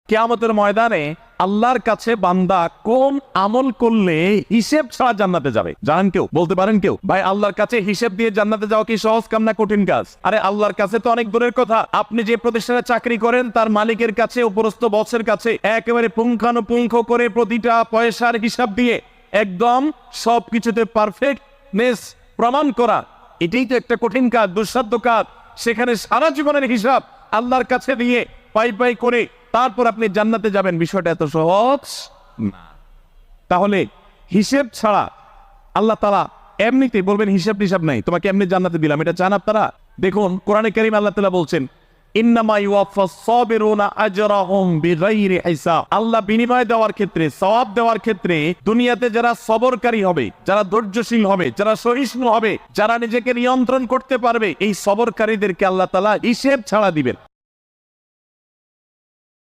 কিয়ামতের ময়দানে আল্লাহর কাছে বান্দা কোন আমল করলে হিসেব ছাড়া জান্নাতে যাবে? জানেন কেউ? বলতে পারেন কেউ? ভাই, আল্লাহর কাছে হিসেব দিয়ে জান্নাতে যাওয়া কি সহজ কাম না কঠিন কাজ? আরে আল্লাহর কাছে তো অনেক দূরের কথা। আপনি যে প্রতিষ্ঠানে চাকরি করেন তার মালিকের কাছে, উপরস্থ বসের কাছে একেবারে পুঙ্খানুপুঙ্খ করে প্রতিটা পয়সার হিসাব দিয়ে একদম সবকিছুতে পারফেক্টনেস প্রমাণ করা, এটাই তো একটা কঠিন কাজ, দুঃসাধ্য কাজ। সেখানে সারা জীবনের হিসাব আল্লাহর কাছে দিয়ে পাই পাই করে তারপর আপনি জান্নাতে যাবেন, বিষয়টা এত সহজ না। তাহলে হিসেব ছাড়া আল্লাহ তাআলা এমনিতেই বলবেন হিসাব টিসাব নাই, তোমাকে এমনি জান্নাতে দিলাম, এটা চান আপনারা? দেখুন কোরআনে কারীম আল্লাহ তাআলা বলছেন, ইন্নামা ইউওয়াফাস সাবিরুনা আজরাহুম বিগাইরি হিসাব। আল্লাহ বিনিময় দেওয়ার ক্ষেত্রে, সওয়াব দেওয়ার ক্ষেত্রে দুনিয়াতে যারা সবরকারী হবে, যারা ধৈর্যশীল হবে, যারা সহিষ্ণু হবে, যারা নিজেকে নিয়ন্ত্রণ করতে পারবে, এই সবরকারীদেরকে আল্লাহ তাআলা হিসেব ছাড়া দিবেন।